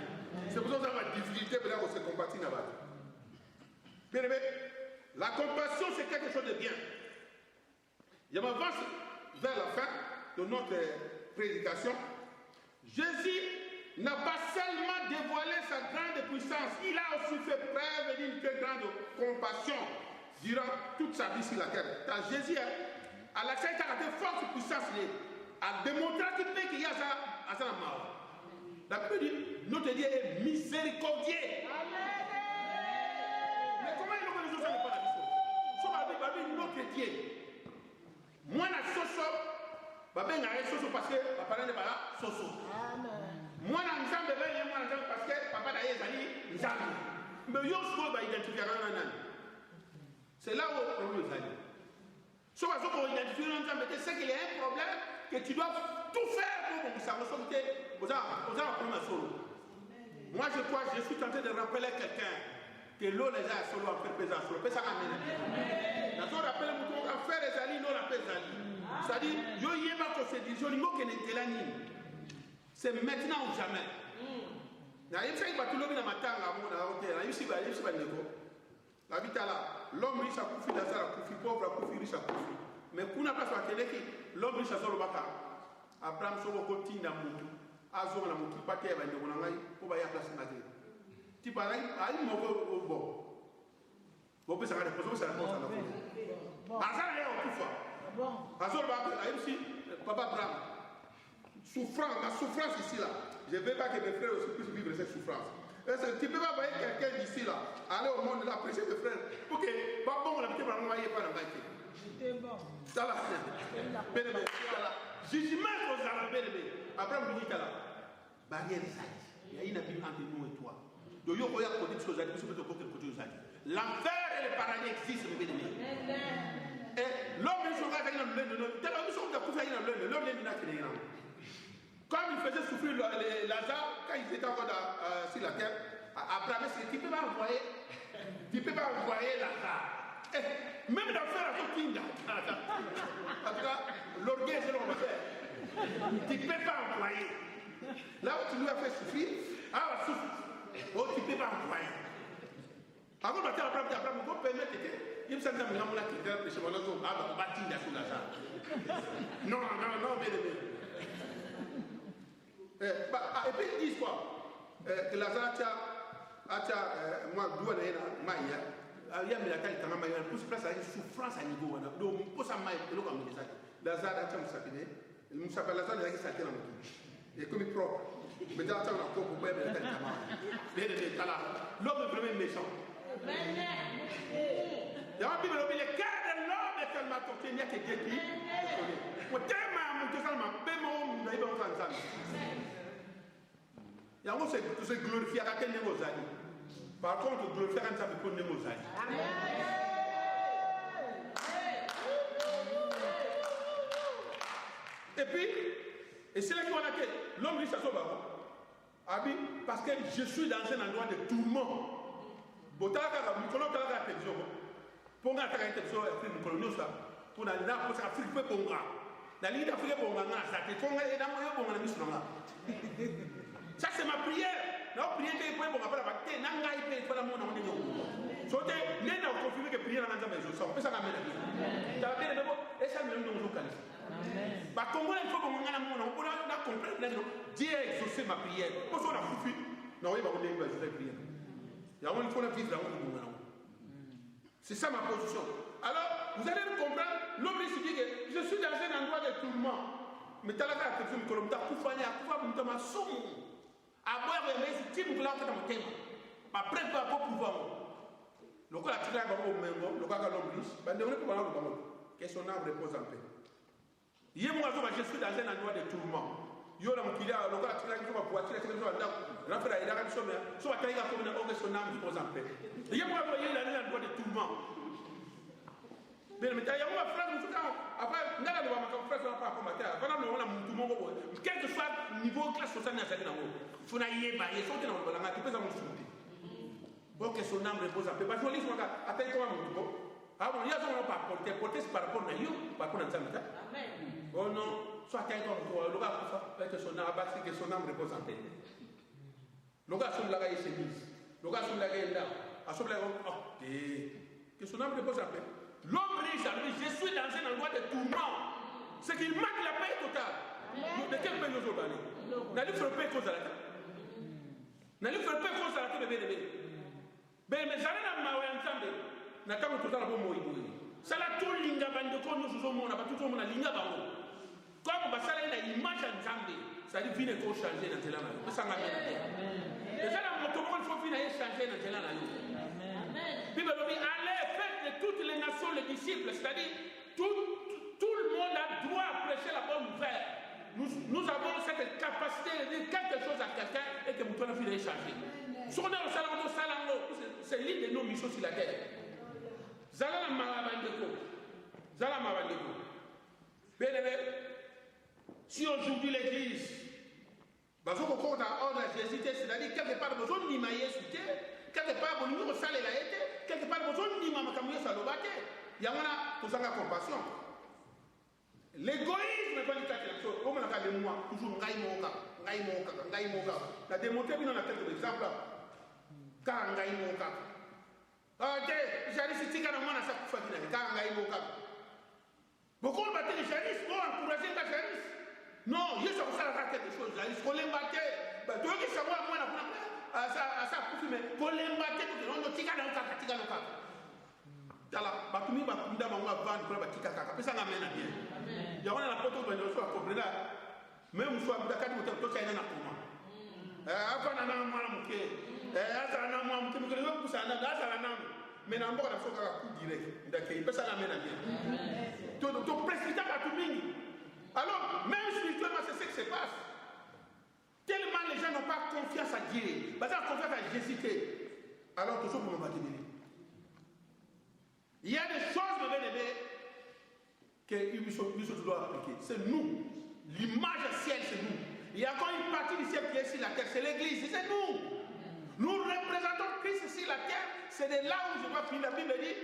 C'est pour ça que ça va difficulté pour se compatir là-bas. Bien aimé, la compassion c'est quelque chose de bien. Je m'avance vers la fin de notre prédication. Jésus n'a pas seulement dévoilé sa grande puissance, il a aussi fait preuve d'une très grande compassion durant toute sa vie sur la terre. Quand Jésus a la forte puissance, a démontré qu'il y a ça mort. La Bible dit, notre Dieu est miséricordieux. Mais comment il nous connaît ça n'est pas la vie? Sur la Bible, notre Dieu. Moi, la soso, babé n'a rien soso parce que papa n'a pas soso. Moi, la nzambe ben moi nzambe parce que papa n'a rien zali nzambe. Mais yo so ba identifier nan. C'est là où on le zali. So va so pour identifier nzambe, c'est qu'il y a un problème que tu dois tout faire pour que ça ressorte aux premiers solo. Moi, je crois, je suis tenté de rappeler quelqu'un que l'eau les a solo en fait pesant solo. Pesa amène. La zone rappelle mon frère faire les alliés, non la pesali. C'est-à-dire, yo yeba ko se dit, yo lingo que n'etelani. C'est maintenant ou jamais. Na yeba il va tout le monde na matanga mon na hôtel. Na yusi ba neko. La vie là, l'homme riche a koufi Lazare, koufi pauvre, a koufi riche a koufi. Mais kuna place wa keleki, l'homme riche a solo baka. Abraham solo ko tinda mutu. Azo na mutu pate ba ndeko na ngai ko ba ya place ngate. Ti pa ai moko bo. Bo pesa ngade poso sa na posa na foto. Azara ya okufa. Azor ba aïsi papa Abraham. La souffrance ici là. Je ne veux pas que mes frères aussi puissent vivre cette souffrance. Tu ne peux pas voir quelqu'un d'ici là, aller au monde de la prêcher mes frères. Ok, pas bon, on a peut-être pas envoyé par la vague. C'est bon. Ça là. Bien-aimé. Jugement aux Arabes, bien-aimé. Abraham lui dit là. Barrière des âges. Il y a une abîme entre nous et toi. Donc, il y a un côté de choses à dire, il y a côté de choses à dire. L'enfer et le paradis existent, mes bien-aimés. Et l'homme est sur la gagne dans le monde. L'homme est sur la gagne dans le monde. L'homme est sur la gagne dans le monde. Comme il faisait souffrir Lazare quand il était encore sur la terre, Abraham, tu ne peux pas envoyer Lazare. Même dans le fer, en tout cas, l'orgueil, c'est ce qu'on va faire. Tu ne peux pas envoyer. Là où tu lui as fait souffrir, oh, tu ne peux pas envoyer. Avant de Abraham, on peut permettre que il me semble que nous avons la question de on va bâtir sur Lazare. Non, bien aimé. Et puis ils disent quoi? Que Lazare a moi doua na ina maya ya mi la kali tanga maya pour se place à une souffrance à niveau wana donc pour ça maya que l'on dit ça Lazare a musapine il musapine Lazare il a qui dans le et comme il propre mais dans ça on a propre pour la kali tanga bien de tala l'homme est vraiment méchant il y a un bible le cœur de l'homme est tellement torturé il n'y a que Dieu qui pour tellement mon ça m'a bémo na iba on il y a un se glorifier à quel niveau zali. Par contre, glorifier à quel niveau zali. Et puis, et c'est là qu'on a que l'homme riche à son baron. Parce que je suis dans un endroit de tourment. Botaka, Nicolas, la télévision. Pour la télévision, pour aller là, pour Afrique, pour moi. La ligne d'Afrique, pour moi, ça te fait et dans mon pour la mission là. Ça c'est ma prière. La prière que pour moi, pas la nanga il faut la mon nom de nous. Sote, n'est pas confirmé que prière dans la maison, ça peut ça ramène. T'as bien le et ça me donne au local. Par contre, il faut qu'on ait mon nom pour la comprendre. Dieu a exaucé ma prière. Pour ça on a foutu. Non, il va vous dire je vais prier. Il y a il faut la vivre dans mon nom. C'est ça ma position. Alors, vous allez comprendre, l'homme se dit que je suis dans un endroit de tourment. Mais tu as la carte de film, tu as coupé, tu as somme. À boire, mais si tu as un thème, après, tu vas pouvoir. Le cas de la le cas de l'homme riche, ben, on ne peut pas le que son âme repose en paix. Je suis dans un endroit de tourment. Yo la mukila le cas de la voiture, c'est comme ça, la frère, il a un sommet, soit tu as comme son âme repose en paix. Je suis dans un endroit de tourment. Mais il y a un frère, après, il y a un frère qui n'a pas combattu, quel que soit le niveau de classe sociale, faut naïe bailler sauter dans le balanga tu peux ça mon sauter pour que son âme repose en paix parce que les gens attendent comment mon tout ah bon il y a son pas porter par rapport à yo par rapport à ça amen oh non soit attends comme toi le gars que son âme bâti que son âme repose en paix le gars son la gaille chemise le gars son la gaille là à son la oh que son âme repose en paix l'homme riche je suis dans un endroit de tourment c'est qu'il manque la paix totale de quel pays nous sommes allés n'allez faire paix cause à la terre n'allez faire paix cause à la terre bébé mais ça n'a pas eu ensemble n'a pas tout ça la bonne moïse ça la tout linga bande ko nous sommes on a pas tout le monde linga bango comme bah ça là il image ensemble ça dit vient ko changer dans cela là ça m'a bien et ça là mon tout le monde faut venir changer dans cela là amen Bible dit allez faites de toutes les nations les disciples c'est-à-dire tout le monde a droit à prêcher la bonne nouvelle. Nous avons cette capacité de dire quelque chose à quelqu'un et que nous pouvons finir changer. C'est l'une de nos missions sur la terre. Zala Marabandeko. Bien aimé, si aujourd'hui l'église, parce qu'on compte à ordre à Jésus, c'est-à-dire quelque part besoin de nimayer sous terre, quelque part besoin de saler la été, quelque part besoin de nimayer salobate. Il y a une compassion. L'égoïsme quand il y a quelque chose, comme on a dit moi, toujours ngaïmoka. La démontré bien dans quelques exemples. Car ngaïmoka. Ok, j'arrive ici quand on a ça pour faire car ngaïmoka. Beaucoup de batailles j'arrive pour encourager ta j'arrive. Non, il y a ça quelque chose, j'arrive pour l'embatter. Tu vois que ça va moi à ça pour fumer. Pour l'embatter, on ne tika dans le cas. Tala batumi bakunda bango avant pour batika kaka pesa ngamena bien ya wana na poto bendo so comprendre même so abudaka to to chaina na kuma afana na mwana muke asa na mwana muke ngelo kusana da asa na mais na mboka na so kaka coup direct ndake pesa ngamena bien to précipiter batumi alors même spirituellement c'est ce qui se passe tellement les gens n'ont pas confiance à Dieu pas confiance à Jésus alors tout ça pour me battre. Il y a des choses, mes bien-aimés, que nous doit appliquer. C'est nous. L'image ciel, c'est nous. Il y a encore une partie du ciel qui est sur la terre, c'est l'église, c'est nous. Nous représentons Christ sur la terre. C'est de là où je vois finir. La Bible dit,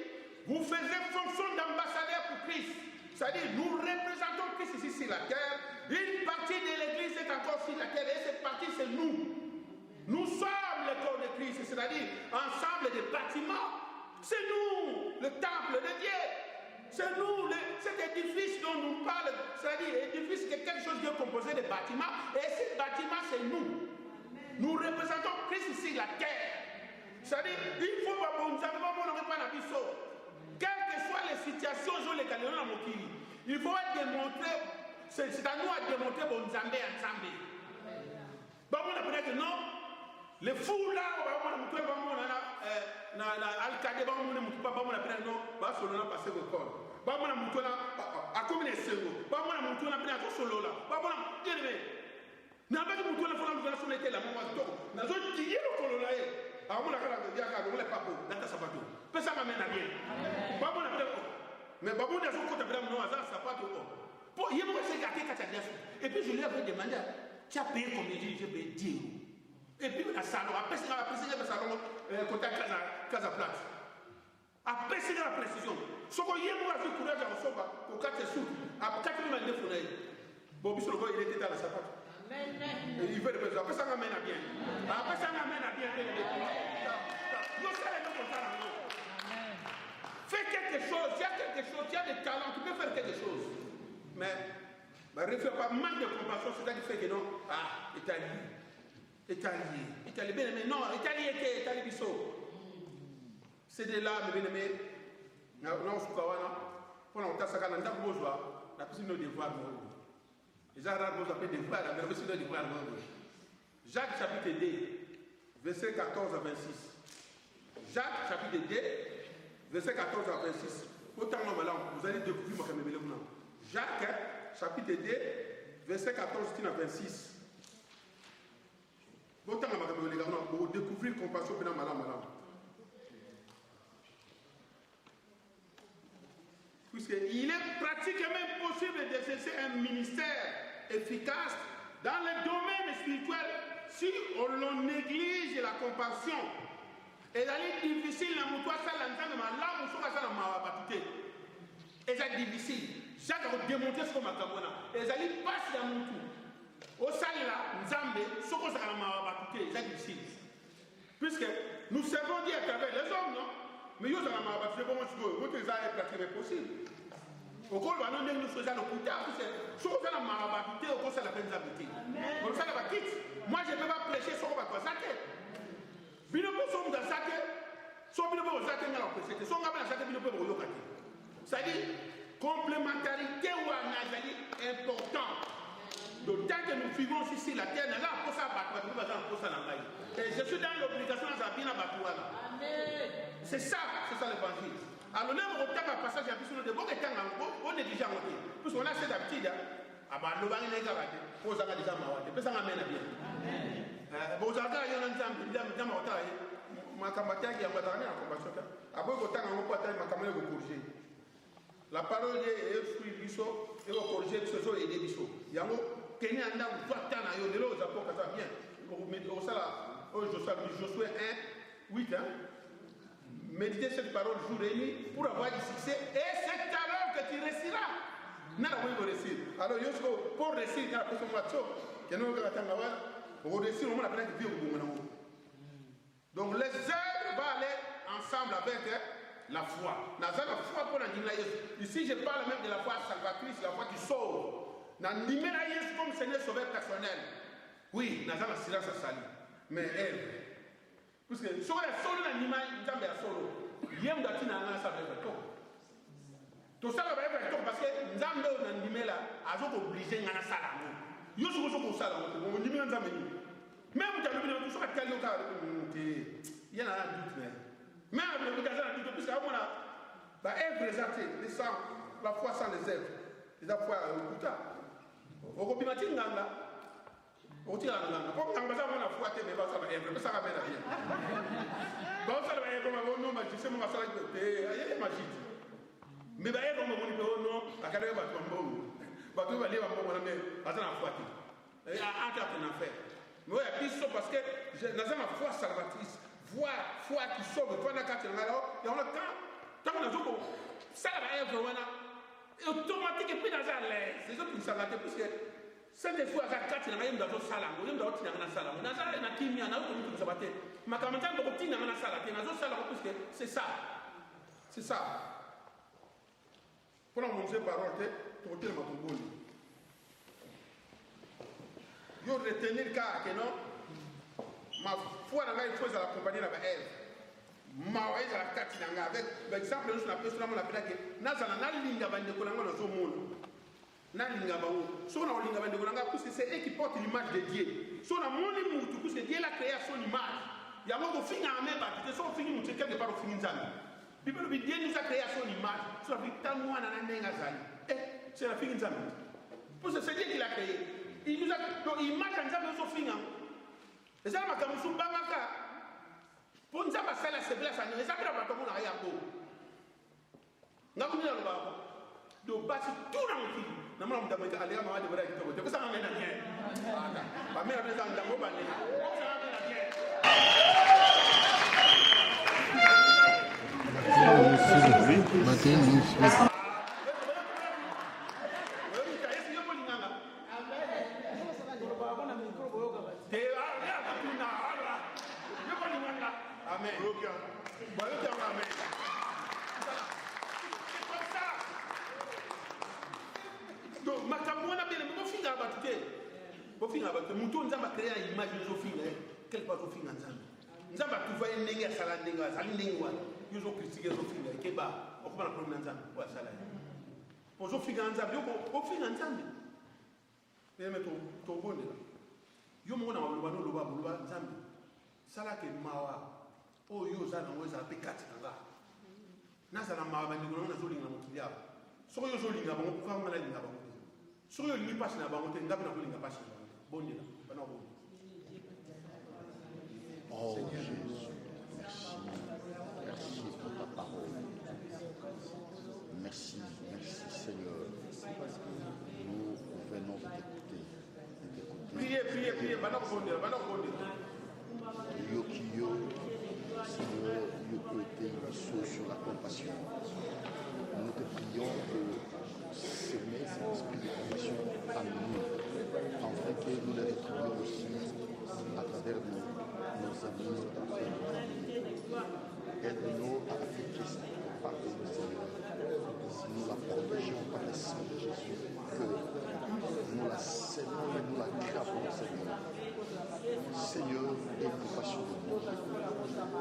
vous faisiez fonction d'ambassadeur pour Christ. C'est-à-dire, nous représentons Christ ici sur la terre. Une partie de l'église est encore sur la terre. Et cette partie, c'est nous. Nous sommes le corps de Christ, c'est-à-dire ensemble des bâtiments. C'est nous, le temple de Dieu. C'est nous, cet édifice dont nous parle, c'est-à-dire édifice qui est quelque chose qui est composé de bâtiments. Et ce bâtiment, c'est nous. Nous représentons Christ ici, la terre. C'est-à-dire, il faut pas bon, quelles que soient les situations, il faut démontrer, c'est à nous à démontrer bon Zambé ensemble. Bon, on a peut-être non. Les fous là, on a montré na alcade ba mo ne mutupa ba mo na pena no ba solo na passer au corps ba mo na mutu na a comme les sengo ba mo na mutu na pena ko solo la ba mo na dene na ba mutu na fona na solo était la mo wa to na zo tiye lo kolo la e a mo na kala ya ka mo le papo na ta sapato pesa ma mena bien ba mo na pena mais ba mo na so ko ta pena no za sapato ko po ye mo se gâter ka ta dia et puis je lui avais demandé tu as payé combien je vais dire. Et puis la salon, après c'est la précision de salon, côté Casa Plate. Après c'est la précision. Ce qu'on y a moi avec courage à Osoba, au 4 sous, à 4 000 de fournaise. Bon, il était dans la sapate. Il veut le besoin. Après ça m'amène à bien. Après ça m'amène à bien. Fais quelque chose, tu as quelque chose, tu as des talents, tu peux faire quelque chose. Mais, refais pas mal de compassion, c'est ça qui fait que non. Ah, Italie, bien aimé, non, Italie Bissau. C'est de là, mes bien aimés. Non, je crois, non. On a ça, on a besoin, la piscine de devoir. Les Arabes nous appellent devoir, mais la piscine de devoir. Jacques chapitre 2, verset 14 à 26. Jacques chapitre 2, verset 14 à 26. Autant vous allez découvrir ma caméra. Jacques chapitre 2, verset 14 à 26. Autant pour découvrir compassion pendant madame. Puisqu'il est pratiquement possible d'exercer un ministère efficace dans le domaine spirituel si on néglige la compassion, et c'est difficile à moutoua ça l'entendre mais là on sera ça la mawabatute. Et c'est difficile. Chaque démontrer ce qu'on m'a dit. Et c'est passe à moutou. Au salle là, Nzambe, ce qu'on ça la mawabatute, c'est difficile. Puisque nous savons dire à travers les hommes, non? Mais nous avons mawabatute, comment tu veux? Vous avez pratiqué possible. Au cours de l'année, nous faisons le coup tard. Ce qu'on a mawabatute, au cours de la peine d'habiter. On ça la quitte. Moi je ne peux pas prêcher sur quoi ça fait. C'est-à-dire, complémentarité ou analyse important. D'autant que nous vivons ici, la terre, là, pour ça, et je suis dans l'obligation de Zabina Batouana. C'est ça l'évangile. Alors, là, on tape un passage à Bissou de Boga, on est déjà monté. Parce qu'on a cette habitude, à Baloban et Gavade, pour ça, déjà mawate, puis ça m'amène à bien. Bon, ça va, il y a un exemple, il y a un temps, ma camarade qui a maté en combattant. Après, autant on peut attendre ma camarade de corriger. La parole est fruit biso, et on corrige ce soir et des biso. Il y a un Kenya anda ou toi t'en as eu de l'eau, ça peut ça bien. Au sala, Josué 1, 8 hein. Méditer cette parole jour et nuit pour avoir du succès. Et c'est alors que tu réussiras. N'a pas eu réussir. Alors, pour réussir, il y a la personne qui a nous pour réussir, on a la vie au bout. Donc, les œuvres vont aller ensemble avec la foi. La foi pour ici, je parle même de la foi salvatrice, la foi qui sauve. N'animez la Jésus comme Seigneur sauveur personnel. Oui, n'a pas silence à salir. Mais elle, parce que sur la solo l'animal, il y a un solo. Il y a un datin à l'an, ça va être tout. Tout ça va être tout parce que Nzambe on animé là, a donc obligé à la salle. Yo suis au salle, on dit bien Nzambe. Même dans le milieu, tout ça tel local, il y en a un doute mais. Même le magasin a dit parce qu'à moi là, elle présenter les sangs, la foi sans les œuvres, les affaires au putain. Au copimati nganga. Au tira nganga. Comme nganga ça on a foi mais pas ça va être, ça va bien bien. Bon ça va être comme non mais je sais moi ça va être il y a magie. Mais bah elle comme on dit non, à cada ba tombo. Ba to ba leva mbongo na mais azana foi ti. Et à ata na faire. Mais ouais, biso parce que dans ma foi salvatrice, foi qui sauve toi na kati na là, et on le quand on a tout ça va être vraiment automatique et puis dans l'air. C'est ça qui nous s'arrête parce que cette fois à kati na yenda zo sala, on yenda otina na sala. Na sala na kimia na ko nous sabate. Makamata ko tina na sala, na zo sala parce que c'est ça. C'est ça. Pour nous parole pour dire ma tombole. Yo retenir car que non ma foi dans il faut la compagnie la elle ma ouais la carte nanga avec exemple nous na personne na pela que na sana na linga bande ko nanga zo mono na linga bawo so na linga bande ko nanga parce que c'est eux qui portent l'image de Dieu so na moni mutu parce que Dieu l'a créé à son image ya mo finga en même pas que so fingi mutu quelque part au fingi nzambi Bible dit Dieu nous a créé à son image so la victime wana na nenga zali c'est la fingi nzambi parce que c'est Dieu qui l'a créé. Il nous a donc il marche en disant nos filles. Et ça m'a comme sous bamaka. Pour nous avoir fait la faiblesse à nous, et ça fait la comme on a rien beau. N'a pas mis dans le bas. Donc bâti tout dans le film. N'a pas mis dans aller à ma de vrai qui te ça m'amène à rien. Pas mettre dans le dans le ça m'amène à rien. Mouton Nzamba créé une image de Zofina, quelle part Zofina Nzamba tu vois une nègre salandinga, salindingwa, ils ont critiqué Zofina, et Keba, on comprend la première Nzamba, ouais, ça là. Pour Zofina Nzamba, on fait Nzamba. Mais ton bon là. Yo mo na wabano loba Nzamba. Sala ke mawa. Oh yo za na weza pe kati kanga. Na za na mawa bandi ko na zo linga motulia. So yo zo linga bango ko ngala linga bango. So yo lingi passe na bango te ngapi na ko linga passe. Oh Jésus, merci. Merci pour ta parole. Merci Seigneur. Nous venons de t'écouter. Priez. tes ruisseaux sur la compassion. Nous te prions de semer cet esprit de compassion en nous, afin que nous le retrouvions aussi à travers nos amis. Aide-nous à appliquer cette parole du Seigneur. Si nous la protégeons par le sang de Jésus, que nous la scellons et nous la gravons, Seigneur. Seigneur, aie compassion de nous,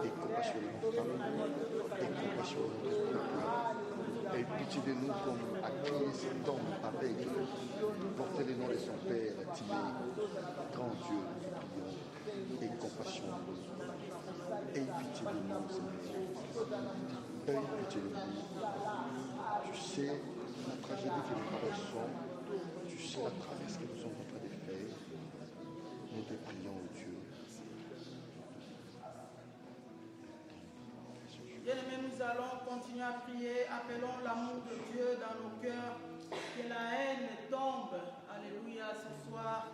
aie compassion de nos familles, aie compassion de notre peuple. Aie pitié de nous comme à qui cet homme aveugle portait le nom de son Père, Timée. Grand Dieu, nous prions, aie compassion de nous. Aie pitié de nous, Seigneur. Aie pitié de nous. Tu sais la tragédie que nous traversons, tu sais la traversée que nous sommes en train de faire. Nous te prions, Dieu. Bien-aimés, nous allons continuer à prier. Appelons l'amour de Dieu dans nos cœurs. Que la haine tombe. Alléluia, ce soir.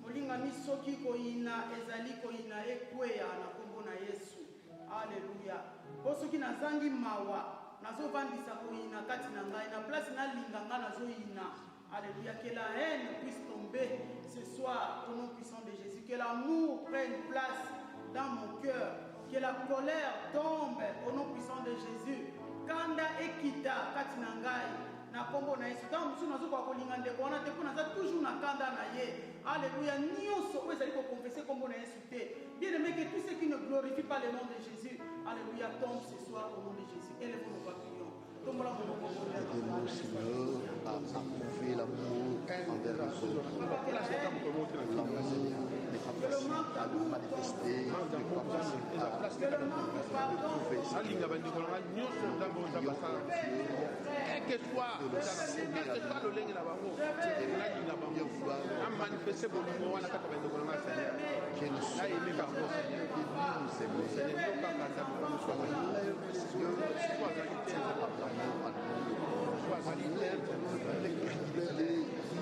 Molinga misoki koina, ezali koina ekweya na kombo na Yesu. Alléluia. Posoki nazangi mawa, nazovandisa koina kati na ngai, na place na linganga nazoina. Alléluia. Que la haine puisse tomber ce soir au nom puissant de Jésus. Que l'amour prenne place dans mon cœur. Que la colère tombe au nom puissant de Jésus. Kanda ekita kati na ngai na kombo na Yesu. Tant musu nazo kwa kolinga ndeko wana te pona za toujours na kanda na ye. Alléluia. Nyonso oyo ezali ko confesser kombo na Yesu te. Bien aimé, que tous ceux qui ne glorifient pas le nom de Jésus, alléluia, tombent ce soir au nom de Jésus. Élevons nos papillons. Aidez-nous, Seigneur, à approuver l'amour envers les autres. L'amour n'est pas facile à le manifester, n'est pas facile à trouver. Quel que soit le lien là-bas, à manifester pour nous, on a 82 que nous soyons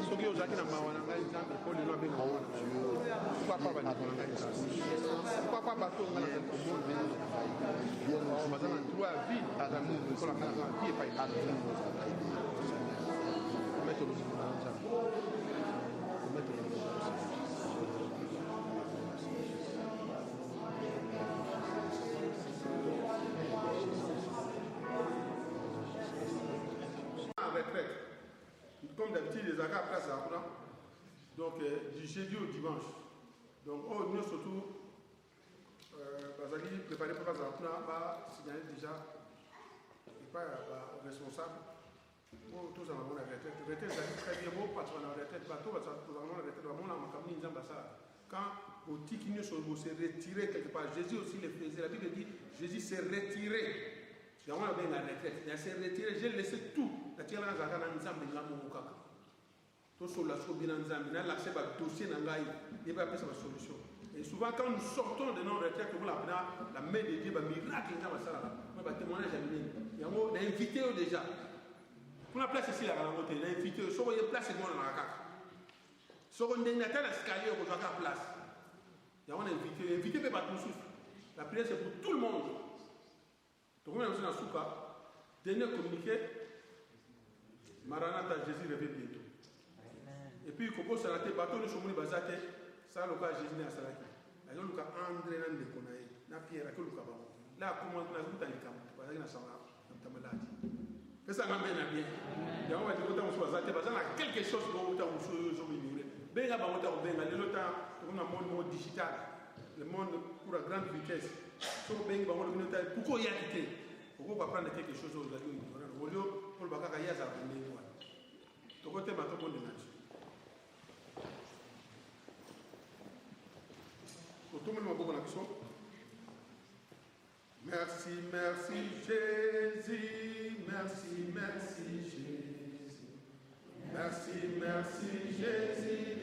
soki ozalaki na mawa na ngai nzambe mpo lelo abenga papa bato nga nazali komona baza na droit ya vie azali lokola nga na vie epai omete olongo na nzambe omete olongo retraite. Comme d'habitude, les agats place à Akura. Donc, du jeudi au dimanche. Donc, nous surtout, Bazali préparé pour Akura, va signaler déjà, et pas responsable, pour tous en avoir la retraite. Retraite, c'est très bien beau, parce qu'on a la retraite, bateau, parce qu'on a la retraite, vraiment, on a camé une ambassade. Quand au Tikini s'est retiré quelque part, Jésus aussi le faisait. La Bible dit, Jésus s'est retiré. Il y a la retraite. Il s'est retiré, j'ai laissé tout. La tierra n'a pas d'ensemble, il n'a pas de tout sur la chose bien ensemble. Il a l'accès à dossier dans la il va appeler sa solution. Et souvent, quand nous sortons de nos retraites, nous appelons la main de Dieu, le miracle dans la salle. On va témoigner à il y a un invité déjà. Pour la place ici, la rencontre, il y a un invité. Si on a place, c'est moi dans la carte. Si on a un escalier, on va avoir place. Il y a un invité. L'invité ne peut pas tout souffler. La prière, c'est pour tout le monde. Donc, on est dans Souka. Dernier communiqué, Maranatha, Jésus revient bientôt. Et puis, il commence à la tête, bateau de Chomouni Bazate, ça, le cas Jésus n'est à Salaki. Là, il y a André Nande Konaï, na Pierre, que le cas. Là, comment on a vu dans les camps, parce qu'il y a un malade. Que ça m'amène à bien. Il y a un moment où on a quelque chose dont on a ignoré. Ben, il y a un moment où on a un monde digital, le monde pour la grande vitesse. Pourquoi il y a quitté? Pourquoi prendre quelque chose aujourd'hui? Au lieu pour le bagage, il y a ça. Tu côté maintenant qu'on est là. Tout le monde a question. Merci, merci Jésus, merci, merci Jésus. Merci, merci Jésus.